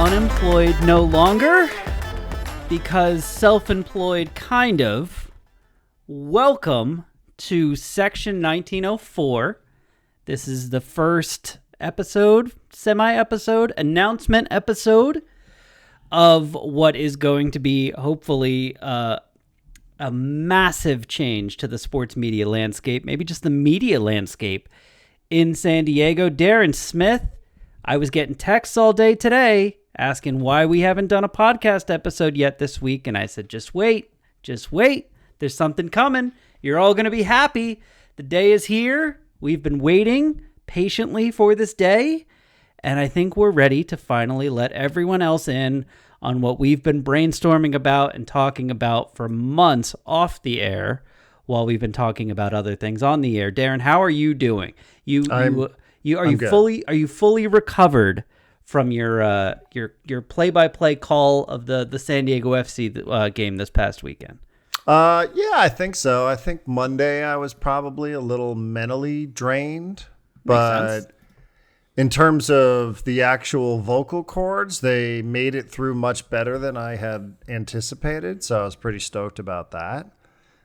Unemployed no longer, because self-employed kind of. Welcome to Section 1904. This is the first episode, semi-episode, announcement episode of what is going to be, hopefully, a massive change to the sports media landscape, maybe just the media landscape in San Diego. Darren Smith, I was getting texts all day today asking why we haven't done a podcast episode yet this week, and I said, just wait. There's something coming. You're all going to be happy. The day is here. We've been waiting patiently for this day, and I think we're ready to finally let everyone else in on what we've been brainstorming about and talking about for months off the air while we've been talking about other things on the air. Darren, how are you doing? Are you fully recovered from your play-by-play call of the San Diego FC game this past weekend? Yeah, I think so. I think Monday I was probably a little mentally drained, but in terms of the actual vocal cords, they made it through much better than I had anticipated. So I was pretty stoked about that,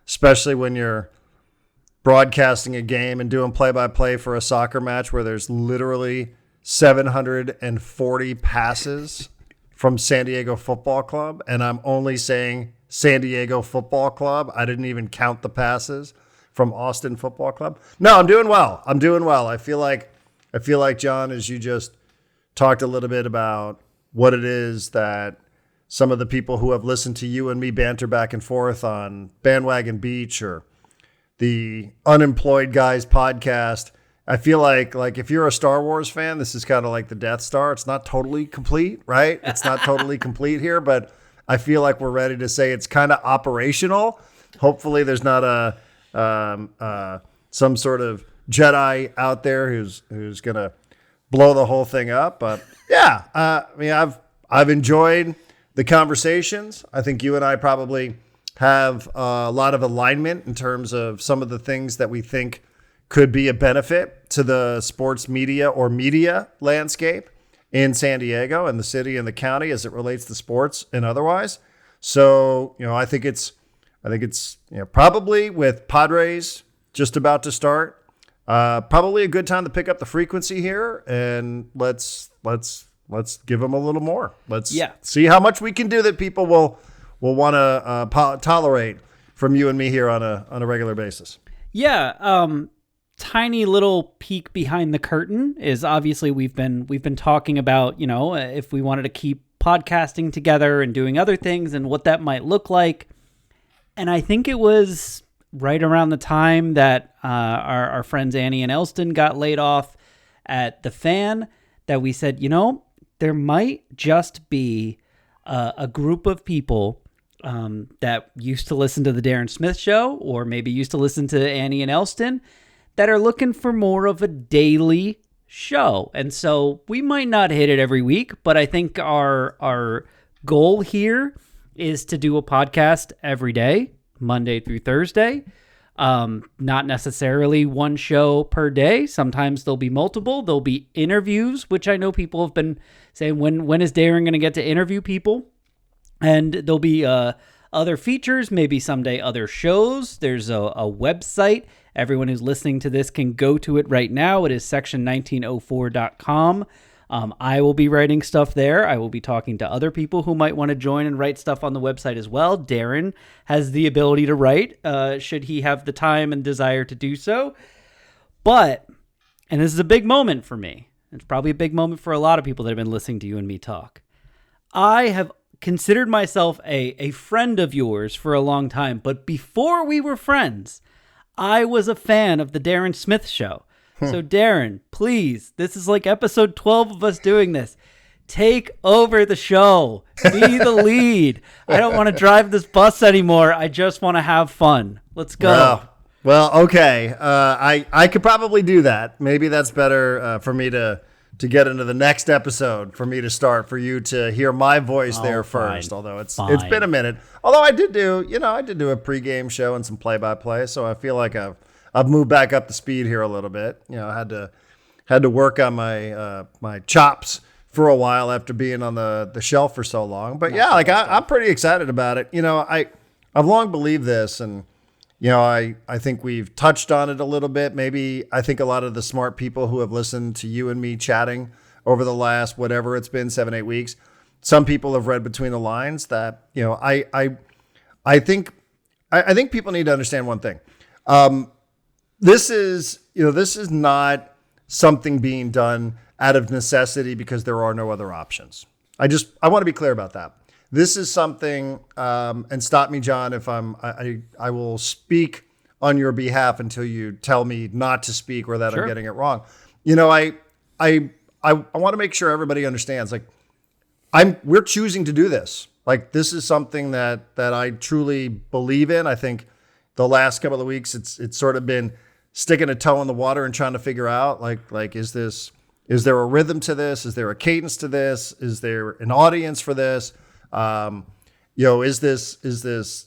especially when you're broadcasting a game and doing play-by-play for a soccer match where there's literally 740 passes from San Diego Football Club, and I'm only saying San Diego Football Club. I didn't even count the passes from Austin Football Club. No, I'm doing well. I feel like, John, as you just talked a little bit about what it is that some of the people who have listened to you and me banter back and forth on Bandwagon Beach or the Unemployed Guys podcast, I feel like if you're a Star Wars fan, this is kind of like the Death Star. It's not totally complete, right? It's not totally complete here, but I feel like we're ready to say it's kind of operational. Hopefully there's not some sort of Jedi out there who's going to blow the whole thing up. But yeah, I've enjoyed the conversations. I think you and I probably have a lot of alignment in terms of some of the things that we think could be a benefit to the sports media or media landscape in San Diego and the city and the county as it relates to sports and otherwise. So, I think it's probably with Padres just about to start, probably a good time to pick up the frequency here, and let's give them a little more. Let's see how much we can do that people will want to tolerate from you and me here on a regular basis. Yeah. Tiny little peek behind the curtain is obviously we've been talking about, if we wanted to keep podcasting together and doing other things and what that might look like. And I think it was right around the time that our friends Annie and Elston got laid off at the Fan that we said, there might just be a group of people that used to listen to the Darren Smith Show or maybe used to listen to Annie and Elston that are looking for more of a daily show. And so we might not hit it every week, but I think our goal here is to do a podcast every day, Monday through Thursday. Not necessarily one show per day. Sometimes there'll be multiple. There'll be interviews, which I know people have been saying, when is Darren going to get to interview people? And there'll be other features, maybe someday other shows. There's a website. Everyone who's listening to this can go to it right now. It is section1904.com. I will be writing stuff there. I will be talking to other people who might want to join and write stuff on the website as well. Darren has the ability to write, should he have the time and desire to do so. But, and this is a big moment for me. It's probably a big moment for a lot of people that have been listening to you and me talk. I have considered myself a friend of yours for a long time, but before we were friends, I was a fan of the Darren Smith Show. So Darren, please, this is like episode 12 of us doing this. Take over the show. Be the lead. I don't want to drive this bus anymore. I just want to have fun. Let's go. Well, okay. I could probably do that. Maybe that's better for me to get into the next episode, for me to start, for you to hear my voice there first. Although it's been a minute. Although I did do a pregame show and some play-by-play, so I feel like I've moved back up to speed here a little bit. I had to work on my chops for a while after being on the shelf for so long. But yeah, like I'm pretty excited about it. You know, I've long believed this, and you know, I think we've touched on it a little bit. Maybe I think a lot of the smart people who have listened to you and me chatting over the last, whatever it's been, 7-8 weeks, some people have read between the lines that, you know, I think people need to understand one thing. This is not something being done out of necessity because there are no other options. I want to be clear about that. This is something, and stop me, John, if I will speak on your behalf until you tell me not to speak or that I'm getting it wrong. You know, I want to make sure everybody understands, like, we're choosing to do this. Like, this is something that I truly believe in. I think the last couple of weeks, it's sort of been sticking a toe in the water and trying to figure out, like, is there a rhythm to this? Is there a cadence to this? Is there an audience for this? You know, is this,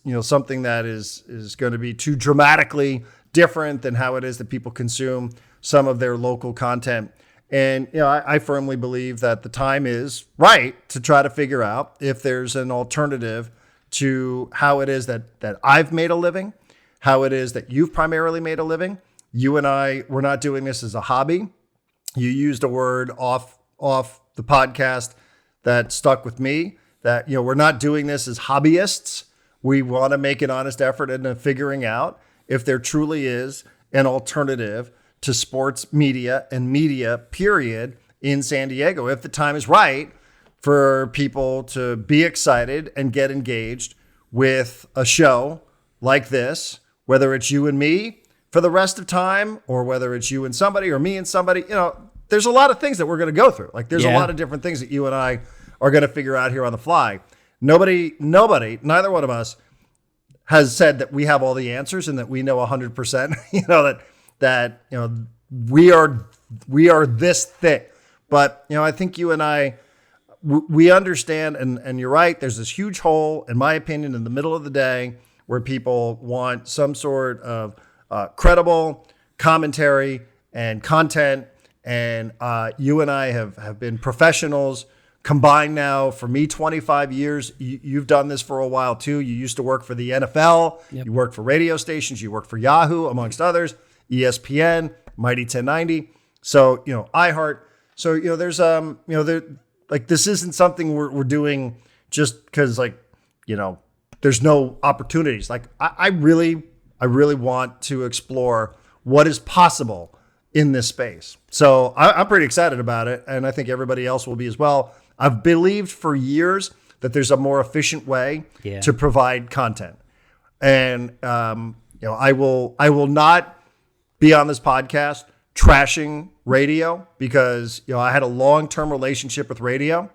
you know, something that is going to be too dramatically different than how it is that people consume some of their local content? And, you know, I firmly believe that the time is right to try to figure out if there's an alternative to how it is that I've made a living, how it is that you've primarily made a living. You and I, we're not doing this as a hobby. You used a word off the podcast that stuck with me, that, you know, we're not doing this as hobbyists. We want to make an honest effort into figuring out if there truly is an alternative to sports media and media, period, in San Diego. If the time is right for people to be excited and get engaged with a show like this, whether it's you and me for the rest of time, or whether it's you and somebody or me and somebody, you know, there's a lot of things that we're going to go through. Like, there's a lot of different things that you and I are going to figure out here on the fly. Nobody, neither one of us has said that we have all the answers and that we know 100%, you know, that, you know, we are this thick. But, you know, I think you and I, we understand, and you're right, there's this huge hole, in my opinion, in the middle of the day where people want some sort of credible commentary and content. And you and I have been professionals combined now. For me, 25 years. You've done this for a while too. You used to work for the NFL. Yep. You worked for radio stations. You worked for Yahoo, amongst others, ESPN, Mighty 1090. So, you know, iHeart. So, you know, there's, you know, there, like, this isn't something we're doing just because, like, you know, there's no opportunities. Like, I really want to explore what is possible in this space. So I'm pretty excited about it, and I think everybody else will be as well. I've believed for years that there's a more efficient way to provide content. And, you know, I will not be on this podcast trashing radio, because, you know, I had a long-term relationship with radio,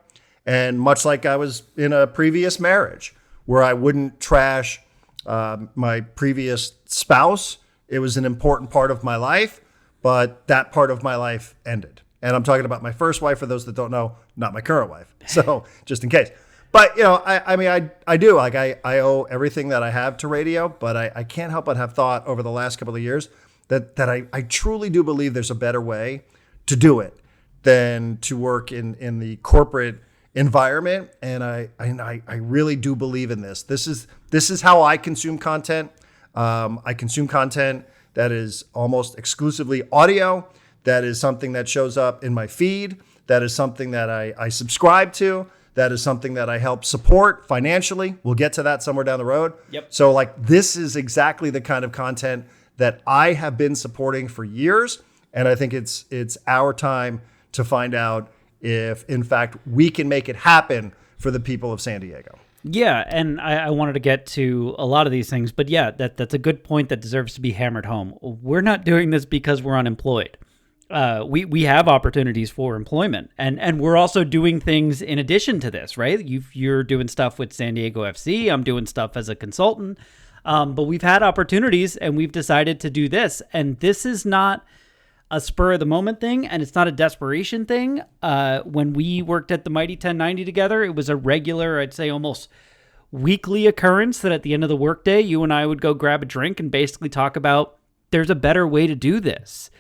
and much like I was in a previous marriage where I wouldn't trash my previous spouse. It was an important part of my life, but that part of my life ended. And I'm talking about my first wife, for those that don't know, not my current wife. So just in case. But, you know, I mean, I do. Like, I owe everything that I have to radio, but I can't help but have thought over the last couple of years that I truly do believe there's a better way to do it than to work in the corporate environment. And I really do believe in this. This is how I consume content. I consume content that is almost exclusively audio. That is something that shows up in my feed. That is something that I subscribe to. That is something that I help support financially. We'll get to that somewhere down the road. Yep. So, like, this is exactly the kind of content that I have been supporting for years. And I think it's our time to find out if, in fact, we can make it happen for the people of San Diego. Yeah, and I wanted to get to a lot of these things, but yeah, that's a good point that deserves to be hammered home. We're not doing this because we're unemployed. We have opportunities for employment, and we're also doing things in addition to this, right? You're doing stuff with San Diego FC. I'm doing stuff as a consultant, but we've had opportunities, and we've decided to do this. And this is not a spur of the moment thing, and it's not a desperation thing. When we worked at the Mighty 1090 together, it was a regular, I'd say almost weekly occurrence that at the end of the workday, you and I would go grab a drink and basically talk about there's a better way to do this.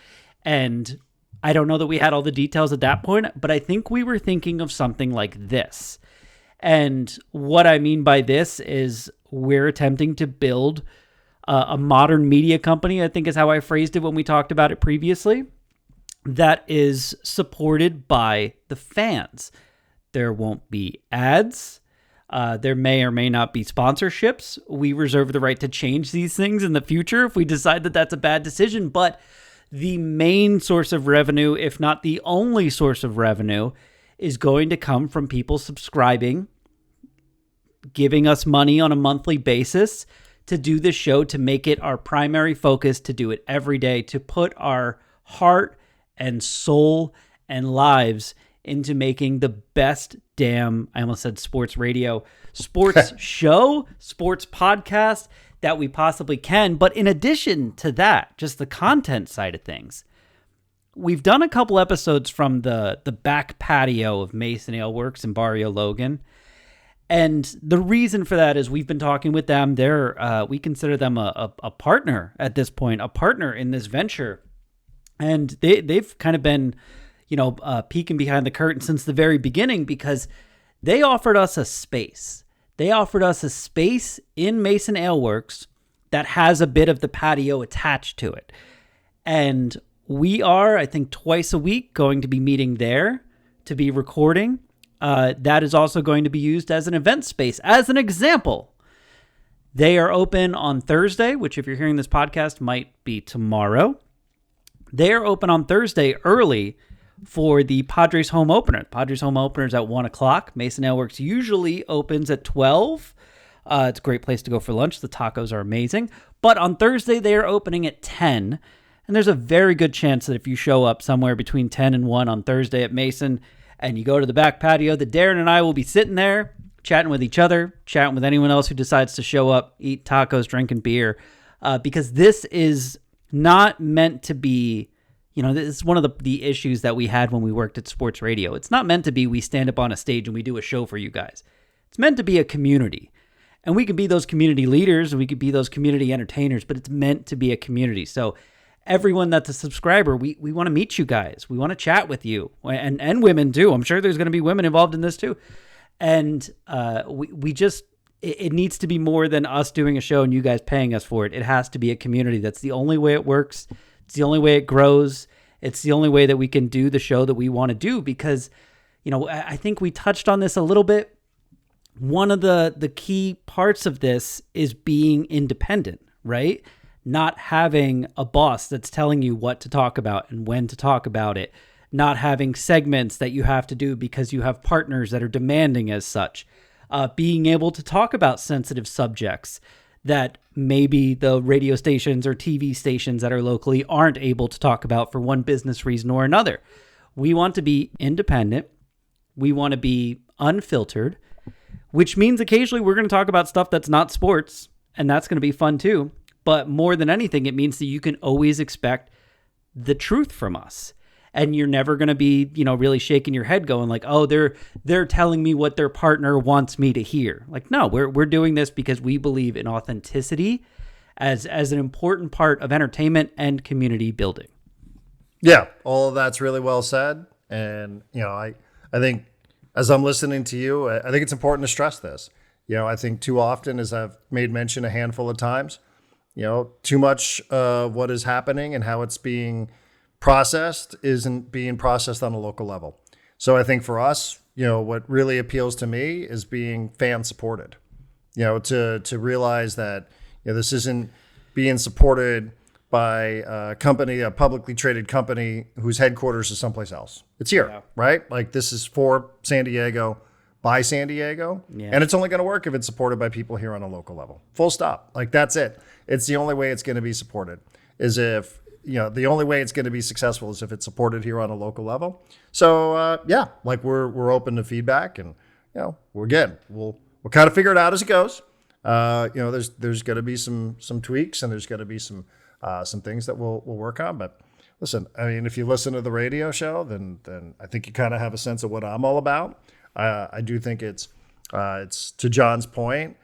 And I don't know that we had all the details at that point, but I think we were thinking of something like this. And what I mean by this is we're attempting to build a modern media company, I think is how I phrased it when we talked about it previously, that is supported by the fans. There won't be ads. There may or may not be sponsorships. We reserve the right to change these things in the future if we decide that that's a bad decision. But the main source of revenue, if not the only source of revenue, is going to come from people subscribing, giving us money on a monthly basis to do this show, to make it our primary focus, to do it every day, to put our heart and soul and lives into making the best damn, I almost said sports radio, sports show, sports podcast that we possibly can. But in addition to that, just the content side of things, we've done a couple episodes from the back patio of Mason Ale Works in Barrio Logan. And the reason for that is we've been talking with them. We consider them a partner at this point, a partner in this venture. And they've kind of been, peeking behind the curtain since the very beginning, because they offered us a space. They offered us a space in Mason Ale Works that has a bit of the patio attached to it. And we are, I think, twice a week going to be meeting there to be recording. That is also going to be used as an event space. As an example, they are open on Thursday, which if you're hearing this podcast might be tomorrow. They are open on Thursday early for the Padres home opener. Padres home opener is at 1 o'clock. Mason Ale Works usually opens at 12. It's a great place to go for lunch. The tacos are amazing. But on Thursday, they are opening at 10. And there's a very good chance that if you show up somewhere between 10 and 1 on Thursday at Mason, and you go to the back patio, that Darren and I will be sitting there chatting with each other, chatting with anyone else who decides to show up, eat tacos, drinking beer, because this is not meant to be, this is one of the issues that we had when we worked at sports radio. It's not meant to be we stand up on a stage and we do a show for you guys. It's meant to be a community. And we could be those community leaders, and we could be those community entertainers, but it's meant to be a community. So everyone that's a subscriber, we want to meet you guys. We want to chat with you, and women too. I'm sure there's going to be women involved in this too. And it needs to be more than us doing a show and you guys paying us for it. It has to be a community. That's the only way it works. It's the only way it grows. It's the only way that we can do the show that we want to do, because, I think we touched on this a little bit. One of the key parts of this is being independent, right? Not having a boss that's telling you what to talk about and when to talk about it. Not having segments that you have to do because you have partners that are demanding as such. Being able to talk about sensitive subjects that maybe the radio stations or TV stations that are locally aren't able to talk about for one business reason or another. We want to be independent. We want to be unfiltered, which means occasionally we're going to talk about stuff that's not sports, and that's going to be fun too. But more than anything, it means that you can always expect the truth from us. And you're never going to be, really shaking your head going like, oh, they're telling me what their partner wants me to hear. Like, no, we're doing this because we believe in authenticity as an important part of entertainment and community building. Yeah, all of that's really well said. And, I think as I'm listening to you, I think it's important to stress this. I think too often, as I've made mention a handful of times, too much of what is happening and how it's being processed isn't being processed on a local level. So I think for us, what really appeals to me is being fan supported, to realize that, this isn't being supported by a company, a publicly traded company whose headquarters is someplace else. It's here, yeah. Right? Like, this is for San Diego, by San Diego. Yeah. And it's only going to work if it's supported by people here on a local level. Full stop. Like, that's it. It's the only way it's going to be supported, is if, the only way it's going to be successful is if it's supported here on a local level. So, we're open to feedback, and, we'll kind of figure it out as it goes. There's going to be some tweaks, and there's going to be some things that we'll work on. But listen, I mean, if you listen to the radio show, then I think you kind of have a sense of what I'm all about. I do think it's to John's point.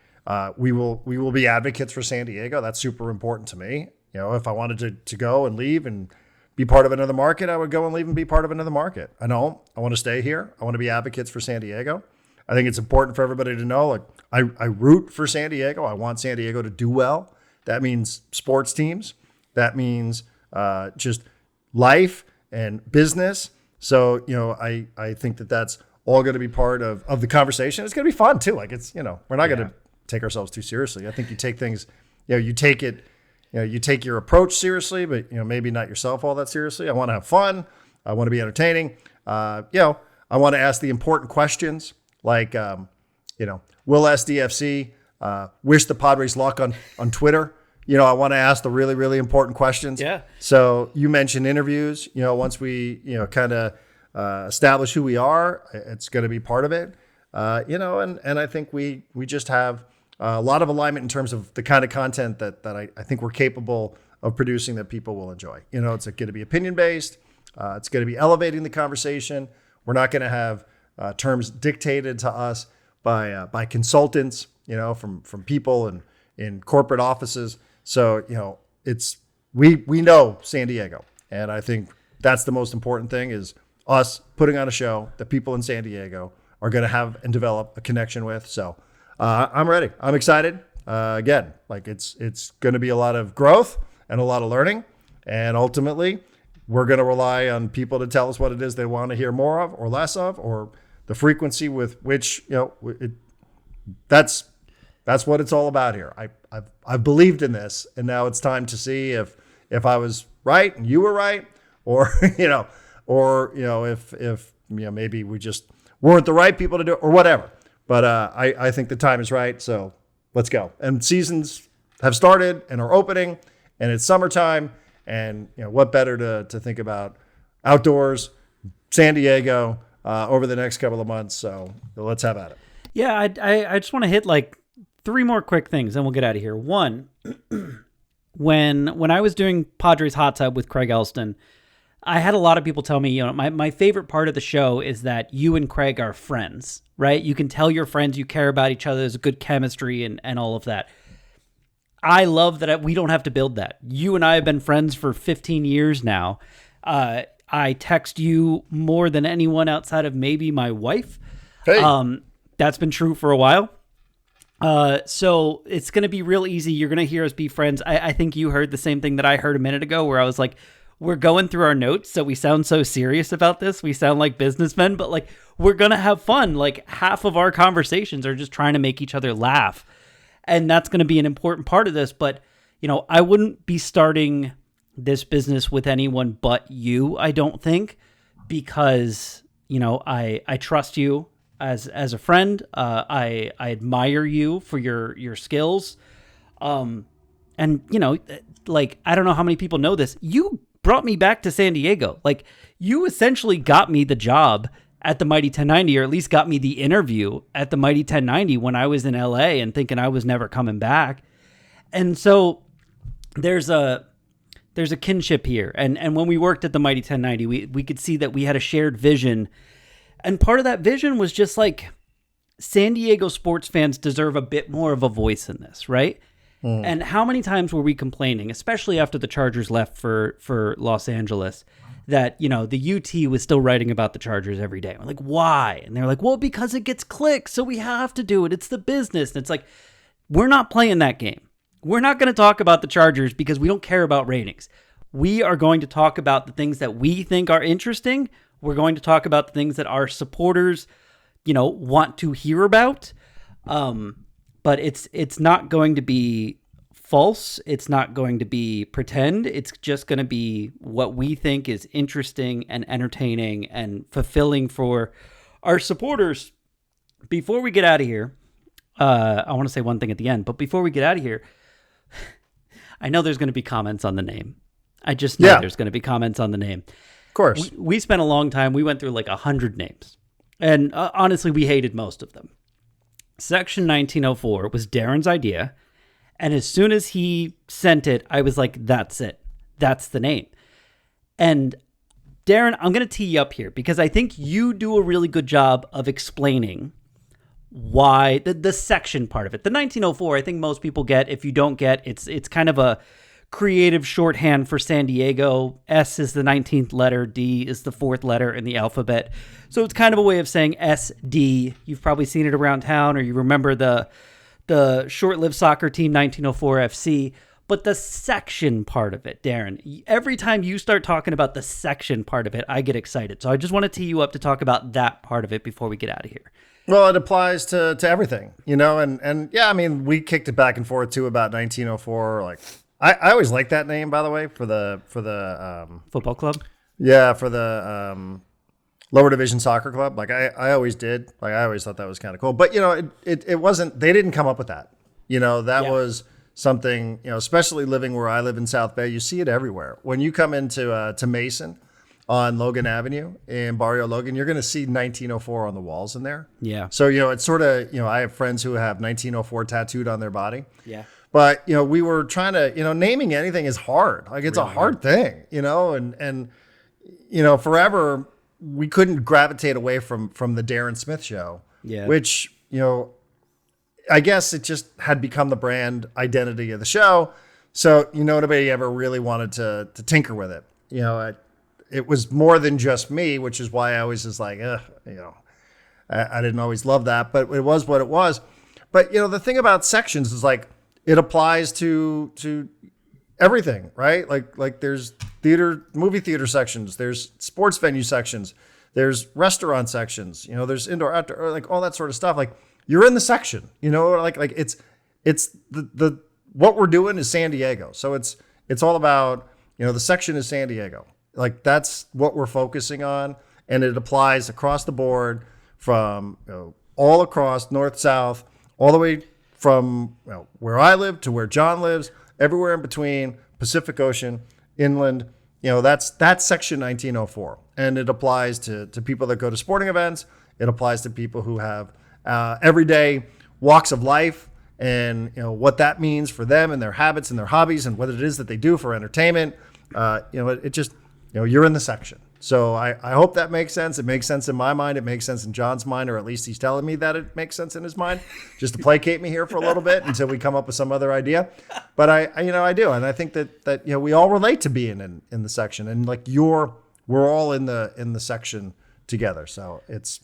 We will be advocates for San Diego. That's super important to me. If I wanted to go and leave and be part of another market, I would go and leave and be part of another market. I know I want to stay here. I want to be advocates for San Diego. I think it's important for everybody to know, like, I root for San Diego. I want San Diego to do well. That means sports teams. That means just life and business. So, I think that's all going to be part of the conversation. It's going to be fun too. Like, it's, we're not going to take ourselves too seriously. I think you take things, you take it, you take your approach seriously, but, maybe not yourself all that seriously. I want to have fun. I want to be entertaining. I want to ask the important questions like, will SDFC wish the Padres luck on Twitter? I want to ask the really, really important questions. Yeah. So you mentioned interviews. Once we, kind of establish who we are, it's going to be part of it. And I think we just have a lot of alignment in terms of the kind of content that I think we're capable of producing that people will enjoy. It's going to be opinion based. It's going to be elevating the conversation. We're not going to have terms dictated to us by consultants, from people and in corporate offices. So, we know San Diego, and I think that's the most important thing is us putting on a show that people in San Diego are going to have and develop a connection with. So I'm ready. I'm excited. Again, like it's going to be a lot of growth and a lot of learning, and ultimately we're going to rely on people to tell us what it is they want to hear more of or less of, or the frequency with which, that's what it's all about here. I've believed in this, and now it's time to see if I was right and you were right, or if maybe we just weren't the right people to do it, or whatever. But I think the time is right, so let's go. And seasons have started and are opening, and it's summertime, and what better to think about outdoors, San Diego over the next couple of months. So let's have at it. Yeah, I just want to hit like 3 more quick things, and we'll get out of here. One, when I was doing Padres Hot Tub with Craig Elston, I had a lot of people tell me, my favorite part of the show is that you and Craig are friends, right? You can tell you're friends, you care about each other, there's a good chemistry and all of that. I love that we don't have to build that. You and I have been friends for 15 years now. I text you more than anyone outside of maybe my wife. Hey. That's been true for a while. So it's going to be real easy. You're going to hear us be friends. I think you heard the same thing that I heard a minute ago, where I was like, we're going through our notes, so we sound so serious about this. We sound like businessmen, but like, we're going to have fun. Like, half of our conversations are just trying to make each other laugh. And that's going to be an important part of this. But, I wouldn't be starting this business with anyone but you, I don't think, because, I trust you as a friend. I admire you for your skills. And, like, I don't know how many people know this. You brought me back to San Diego. Like, you essentially got me the job at the Mighty 1090, or at least got me the interview at the Mighty 1090 when I was in LA and thinking I was never coming back. And so there's a kinship here. And when we worked at the Mighty 1090, we could see that we had a shared vision. And part of that vision was just like, San Diego sports fans deserve a bit more of a voice in this, right? And how many times were we complaining, especially after the Chargers left for Los Angeles, that, the UT was still writing about the Chargers every day. We're like, why? And they're like, well, because it gets clicks, so we have to do it. It's the business. And it's like, we're not playing that game. We're not going to talk about the Chargers because we don't care about ratings. We are going to talk about the things that we think are interesting. We're going to talk about the things that our supporters, want to hear about. But it's not going to be false. It's not going to be pretend. It's just going to be what we think is interesting and entertaining and fulfilling for our supporters. Before we get out of here, I want to say one thing at the end, but before we get out of here, I know there's going to be comments on the name. I just know there's going to be comments on the name. Of course. We spent a long time. We went through like 100 names. And honestly, we hated most of them. Section 1904 was Darren's idea. And as soon as he sent it, I was like, that's it. That's the name. And Darren, I'm going to tee you up here because I think you do a really good job of explaining why the section part of it. The 1904, I think most people get. If you don't get, it's kind of a creative shorthand for San Diego. S is the 19th letter. D is the 4th letter in the alphabet. So it's kind of a way of saying SD. You've probably seen it around town, or you remember the short-lived soccer team 1904 FC. But the section part of it, Darren, every time you start talking about the section part of it, I get excited. So I just want to tee you up to talk about that part of it before we get out of here. Well, it applies to everything, and yeah, I mean, we kicked it back and forth too about 1904. Like, I always liked that name, by the way, for the football club. Yeah, for the lower division soccer club. Like, I always did. Like, I always thought that was kind of cool. But it wasn't. They didn't come up with that. That was something. Especially living where I live in South Bay, you see it everywhere. When you come into to Mason on Logan Avenue in Barrio Logan, you're going to see 1904 on the walls in there. Yeah. So, it's sort of, I have friends who have 1904 tattooed on their body. Yeah. But, we were trying to, naming anything is hard. Like, it's really a hard thing, and forever we couldn't gravitate away from the Darren Smith show. Yeah. Which, I guess it just had become the brand identity of the show. So, nobody ever really wanted to tinker with it. It was more than just me, which is why I always was like, I didn't always love that, but it was what it was. But, the thing about sections is like, it applies to everything, right? Like there's movie theater sections, there's sports venue sections, there's restaurant sections, there's indoor, outdoor, like all that sort of stuff. Like, you're in the section, like it's the what we're doing is San Diego. So it's all about, the section is San Diego. Like, that's what we're focusing on, and it applies across the board from all across north, south, all the way from where I live to where John lives, everywhere in between, Pacific Ocean, inland. That's section 1904, and it applies to people that go to sporting events. It applies to people who have everyday walks of life, and what that means for them and their habits and their hobbies and what it is that they do for entertainment. It just you're in the section. So I hope that makes sense. It makes sense in my mind. It makes sense in John's mind, or at least he's telling me that it makes sense in his mind, just to placate me here for a little bit until we come up with some other idea. But I do. And I think that we all relate to being in the section, and like we're all in the section together. So it's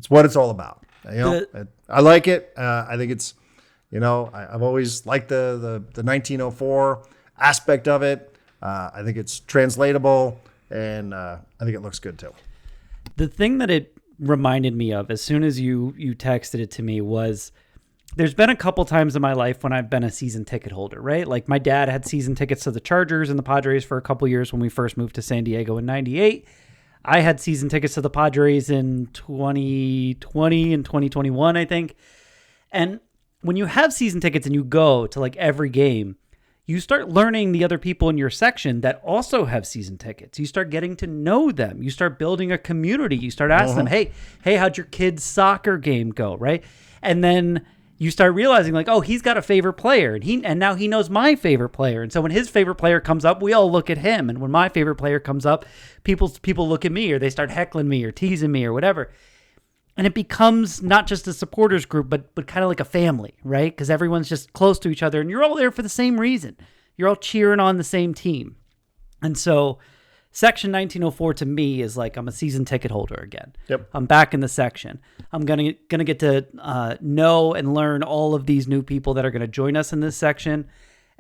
what it's all about. I like it. I think it's, I've always liked the 1904 aspect of it. I think it's translatable, and I think it looks good too. The thing that it reminded me of as soon as you texted it to me was, there's been a couple times in my life when I've been a season ticket holder, right? Like, my dad had season tickets to the Chargers and the Padres for a couple years when we first moved to San Diego in 98. I had season tickets to the Padres in 2020 and 2021, I think. And when you have season tickets and you go to like every game, you start learning the other people in your section that also have season tickets. You start getting to know them. You start building a community. You start asking them, hey, how'd your kid's soccer game go, right? And then you start realizing like, oh, he's got a favorite player, and now he knows my favorite player. And so when his favorite player comes up, we all look at him. And when my favorite player comes up, people look at me, or they start heckling me or teasing me or whatever. And it becomes not just a supporters group, but kind of like a family, right? Because everyone's just close to each other, and you're all there for the same reason. You're all cheering on the same team. And so Section 1904 to me is like, I'm a season ticket holder again. Yep. I'm back in the section. I'm gonna get to know and learn all of these new people that are gonna join us in this section,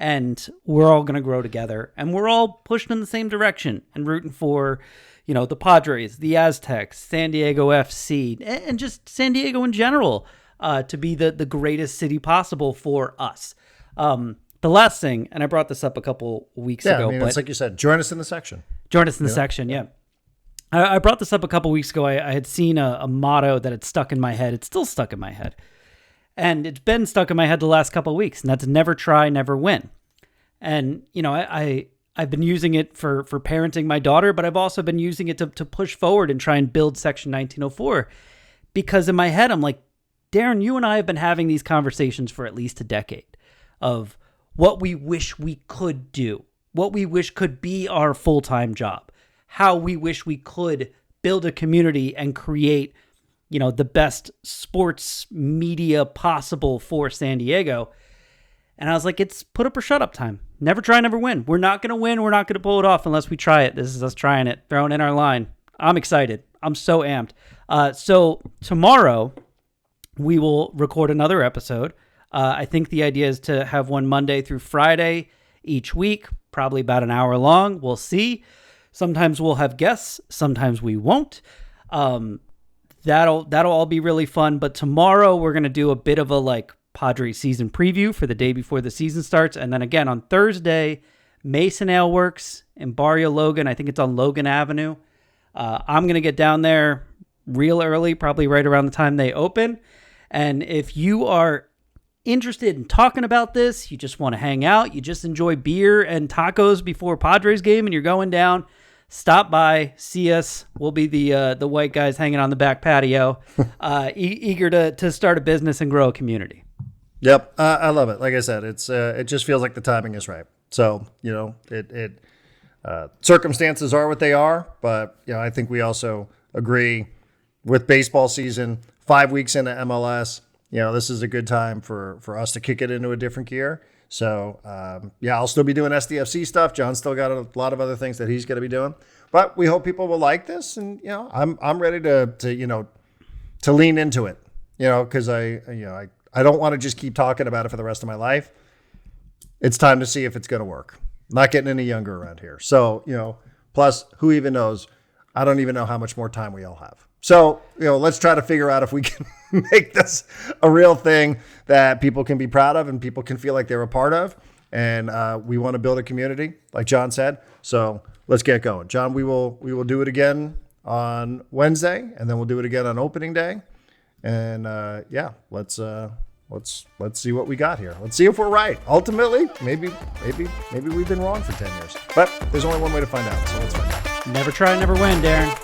and we're all gonna grow together, and we're all pushing in the same direction and rooting for, the Padres, the Aztecs, San Diego FC, and just San Diego in general, to be the greatest city possible for us. The last thing, and I brought this up a couple weeks ago, but it's like you said, join us in the section. Join us in the section, yeah. I brought this up a couple weeks ago. I had seen a motto that had stuck in my head. It's still stuck in my head. And it's been stuck in my head the last couple of weeks, and that's never try, never win. And, I've been using it for parenting my daughter, but I've also been using it to push forward and try and build Section 1904. Because in my head, I'm like, Darren, you and I have been having these conversations for at least a decade of what we wish we could do, what we wish could be our full-time job, how we wish we could build a community and create, the best sports media possible for San Diego. And I was like, it's put up or shut up time. Never try, never win. We're not going to win. We're not going to pull it off unless we try it. This is us trying it, throwing in our line. I'm excited. I'm so amped. So tomorrow we will record another episode. I think the idea is to have one Monday through Friday each week, probably about an hour long. We'll see. Sometimes we'll have guests. Sometimes we won't. That'll all be really fun. But tomorrow we're going to do a bit of a Padres season preview for the day before the season starts. And then again on Thursday, Mason Ale Works in Barrio Logan. I think it's on Logan Avenue. I'm going to get down there real early, probably right around the time they open. And if you are interested in talking about this, you just want to hang out, you just enjoy beer and tacos before Padres game and you're going down, stop by, see us. We'll be the white guys hanging on the back patio, eager to start a business and grow a community. Yep. I love it. Like I said, it just feels like the timing is right. So, circumstances are what they are, but I think we also agree with baseball season, 5 weeks into MLS, this is a good time for us to kick it into a different gear. So, I'll still be doing SDFC stuff. John's still got a lot of other things that he's going to be doing, but we hope people will like this. And, I'm ready to lean into it, because I don't want to just keep talking about it for the rest of my life. It's time to see if it's going to work. I'm not getting any younger around here. So, plus who even knows? I don't even know how much more time we all have. So, let's try to figure out if we can make this a real thing that people can be proud of and people can feel like they're a part of. And we want to build a community, like John said. So let's get going. John, we will do it again on Wednesday, and then we'll do it again on opening day. And let's see what we got here. Let's see if we're right. Ultimately, maybe we've been wrong for 10 years. But there's only one way to find out. So let's find out. Never try, never win, Darren.